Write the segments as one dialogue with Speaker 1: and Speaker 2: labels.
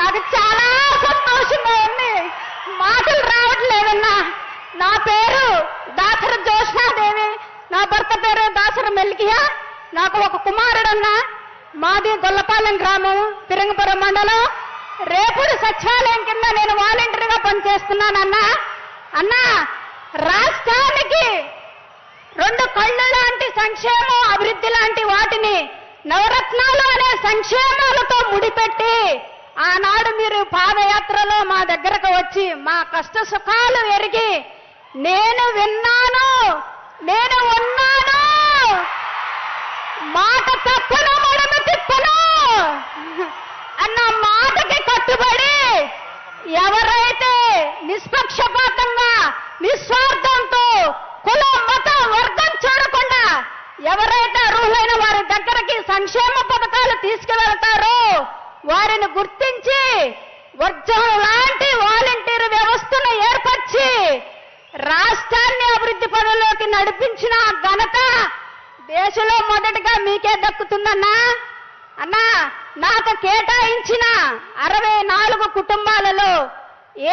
Speaker 1: నాకు చాలా సంతోషంగా ఉంది, మాటలు రావట్లేదన్నా. నా పేరు దాసర జోష్నాదేవి, నా భర్త పేరు దాసర మెల్కియా. నాకు ఒక కుమారుడన్నా. మాది గొల్లపాలెం గ్రామం, పిరంగపురం మండలం. రేపుడు సచివాలయం కింద నేను వాలంటీర్గా పనిచేస్తున్నానన్నా. అన్నా, రాష్ట్రానికి 2 కళ్ళు లాంటి సంక్షేమం, అభివృద్ధి లాంటి వాటిని నవరత్నాలు అనే సంక్షేమాలతో ముడిపెట్టి ఆనాడు మీరు పాదయాత్రలో మా దగ్గరకు వచ్చి మా కష్ట సుఖాలు ఎరిగి నేను విన్నాను, నేను ఉన్నాను, మాట తప్పను మడమ తిప్పను అన్న మాటకి కట్టుబడి ఎవరైతే నిష్పక్షపాతంగా నిస్వార్థంతో కులం మతం వర్గం చూడకుండా ఎవరైతే అర్హులైన వారి దగ్గరకి సంక్షేమ పథకాలు తీసుకువెళ్తారో వారిని గుర్తించి వర్జం లాంటి వాలంటీర్ వ్యవస్థను ఏర్పరిచి రాష్ట్రాన్ని అభివృద్ధి పనుల్లోకి నడిపించిన ఘనత దేశంలో మొదటిగా మీకే దక్కుతుందన్నా. అన్నా, నాకు కేటాయించిన 64 కుటుంబాలలో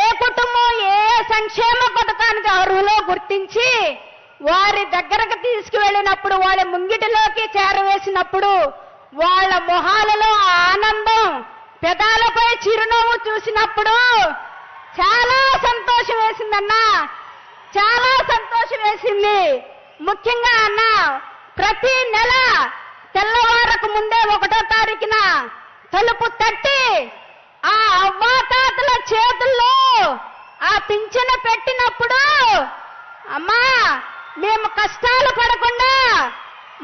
Speaker 1: ఏ కుటుంబం ఏ సంక్షేమ పథకానికి అర్హులో గుర్తించి వారి దగ్గరకు తీసుకువెళ్ళినప్పుడు, వాళ్ళ ముంగిటిలోకి చేరవేసినప్పుడు వాళ్ళ మొహాలలో ఆనందం, పెదాలపై చిరునవ్వు చూసినప్పుడు చాలా సంతోషం వేసిందన్నా, చాలా సంతోషం వేసింది. ముఖ్యంగా అన్నా, ప్రతి నెల తెల్లవారకు ముందే 1వ తారీఖున తలుపు తట్టి ఆ అవ్వాతాతల చేతుల్లో ఆ పింఛను పెట్టినప్పుడు, అమ్మా మేము కష్టాలు పడకుండా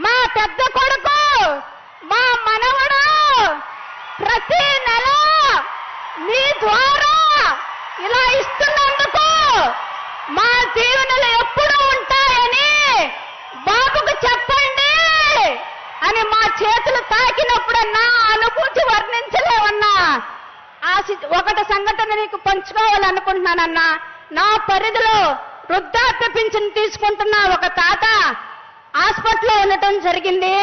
Speaker 1: మా పెద్ద కొడుకు, మా మనవడు ప్రతి నెల మీ ద్వారా ఇలా ఇస్తున్నందుకు మా దీవెనలు ఎప్పుడూ ఉంటాయని బాబుకు చెప్పండి అని మా చేతులు తాకినప్పుడన్నా అనుభూతి వర్ణించలేవన్నా. ఒకటి సంఘటన నీకు పంచుకోవాలనుకుంటున్నానన్నా. నా పరిధిలో వృద్ధాప్య పింఛను తీసుకుంటున్న ఒక తాత హాస్పిటల్లో ఉండటం జరిగింది.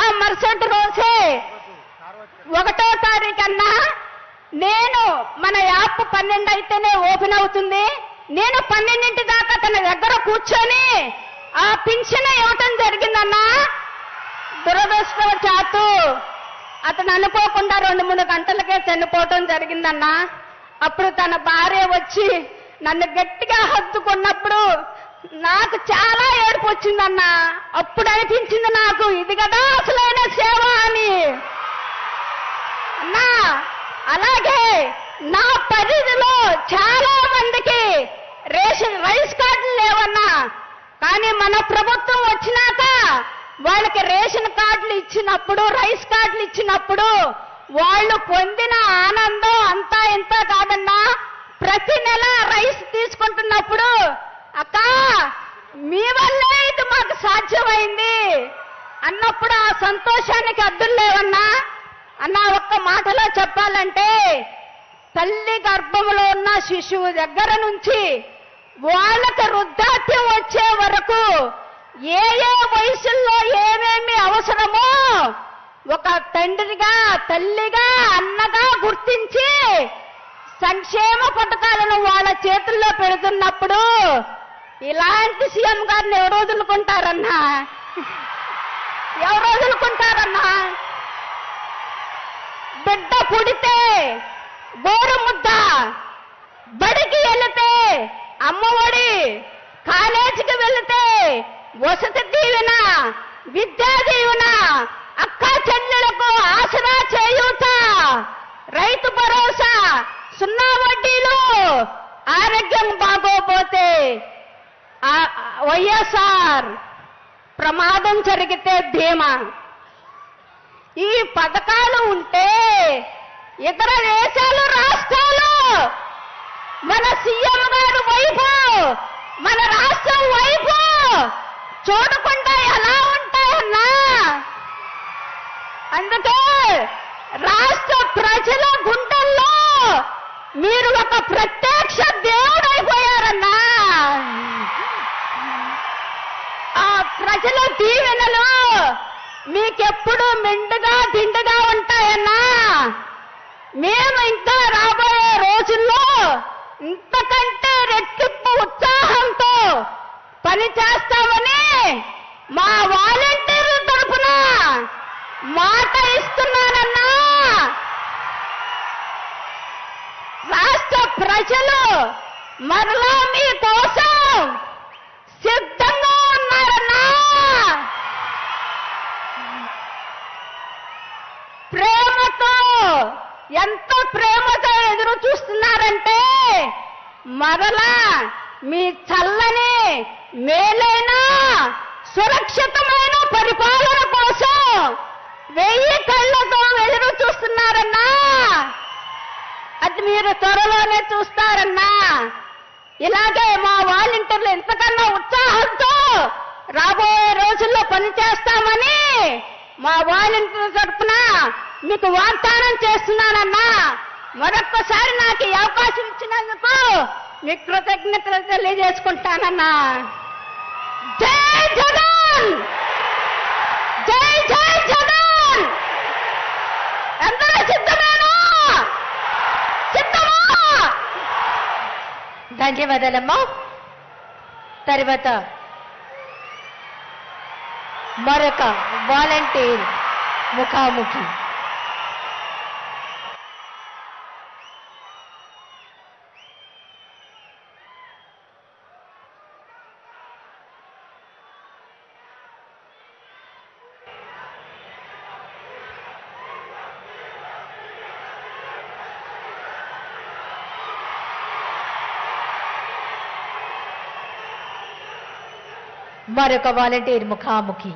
Speaker 1: ఆ మరుసటి రోజే 1వ తారీఖన్నా నేను మన యాప్ 12 అయితేనే ఓపెన్ అవుతుంది. నేను 12 దాకా తన దగ్గర కూర్చొని ఆ పింఛను ఇవ్వటం జరిగిందన్నా. దురదృష్టవశాత్తు అతను అనుకోకుండా 2-3 గంటలకే చనిపోవటం జరిగిందన్నా. అప్పుడు తన భార్య వచ్చి నన్ను గట్టిగా హత్తుకున్నప్పుడు నాకు చాలా ఏడుపు వచ్చిందన్నా. అప్పుడు అనిపించింది నాకు, ఇది కదా అసలైన సేవ అని. అన్నా, అలాగే నా పరిధిలో చాలా మందికి రైస్ కార్డులు లేవన్నా. కానీ మన ప్రభుత్వం వచ్చినాక వాళ్ళకి రేషన్ కార్డులు ఇచ్చినప్పుడు, రైస్ కార్డులు ఇచ్చినప్పుడు వాళ్ళు పొందిన ఆనందం అంతా ఇంత కాదన్నా. ప్రతి నెల రైస్ తీసుకుంటున్నప్పుడు, అక్క మీ వల్లే ఇది మాకు సాధ్యమైంది అన్నప్పుడు ఆ సంతోషానికి అద్దులు లేవన్నా. అన్నా, ఒక్క మాటలో చెప్పాలంటే తల్లి గర్భంలో ఉన్న శిశువు దగ్గర నుంచి వాళ్ళకి వృద్ధాప్యం వచ్చే వరకు ఏ ఏ వయసుల్లో ఏమేమి అవసరమో ఒక తండ్రిగా, తల్లిగా, అన్నగా గుర్తించి సంక్షేమ పథకాలను వాళ్ళ చేతుల్లో పెడుతున్నప్పుడు ఇలాంటి సీఎం గారిని ఎవరు వదులుకుంటారన్నా? ఎవరు వదులుకుంటారన్నా? బిడ్డ పుడితే గోరు ముద్ద, బడికి వెళితే అమ్మఒడి, కాలేజీకి వెళితే వసతి దీవెన, విద్యా దీవెన, అక్క చెల్లెలకు ఆసరా చేయూత, రైతు భరోసా, 0 వడ్డీలు, ఆరోగ్యం బాగోపోతే వైఎస్ఆర్, ప్రమాదం జరిగితే బీమా. ఈ పథకాలు ఉంటే ఇతర దేశాలు, రాష్ట్రాలు మన సీఎం గారు వైపు, మన రాష్ట్రం వైపు చూడకుండా ఎలా ఉంటాయన్నా? అందుకే రాష్ట్ర ప్రజల గుండెల్లో మీరు ఒక ప్రత్యక్ష దేవుడైపోయారన్నా. ఆ ప్రజల దీవెనలు మీకెప్పుడు మెండుగా దిండుగా ఉంటాయన్నా. మేము ఇంకా ఇంతకంటే రెట్టింపు ఉత్సాహంతో పని చేస్తామని మా వాలంటీర్ల తరఫున మాట ఇస్తున్నానన్నా. రాష్ట్ర ప్రజలు మరలా మీ కోసం సిద్ధంగా ఉన్నారన్నా. ప్రేమతో, ఎంత ప్రేమతో ఎదురు చూస్తున్నారంటే మరలా మీ చల్లని మేలైన సురక్షితమైన పరిపాలన కోసం 1000 కళ్ళతో ఎదురు చూస్తున్నారన్నా. అది మీరు త్వరలోనే చూస్తారన్నా. ఇలాగే మా వాలంటీర్లు ఎంతకన్నా ఉత్సాహంతో రాబోయే రోజుల్లో పనిచేస్తామని మా వాలంటీర్ల తరఫున మీకు వాగ్దానం చేస్తున్నానన్నా. మరొక్కసారి నాకు ఈ అవకాశం ఇచ్చినందుకు మీకు కృతజ్ఞతలు తెలియజేసుకుంటానన్నా. జై జగన్, జై జై జగన్. అందరూ సిద్ధమేనా? సిద్ధమా?
Speaker 2: ధన్యవాదాలమ్మా. తర్వాత మరొక వాలంటీర్ ముఖాముఖి. మరొక వాలంటీర్ ముఖాముఖి.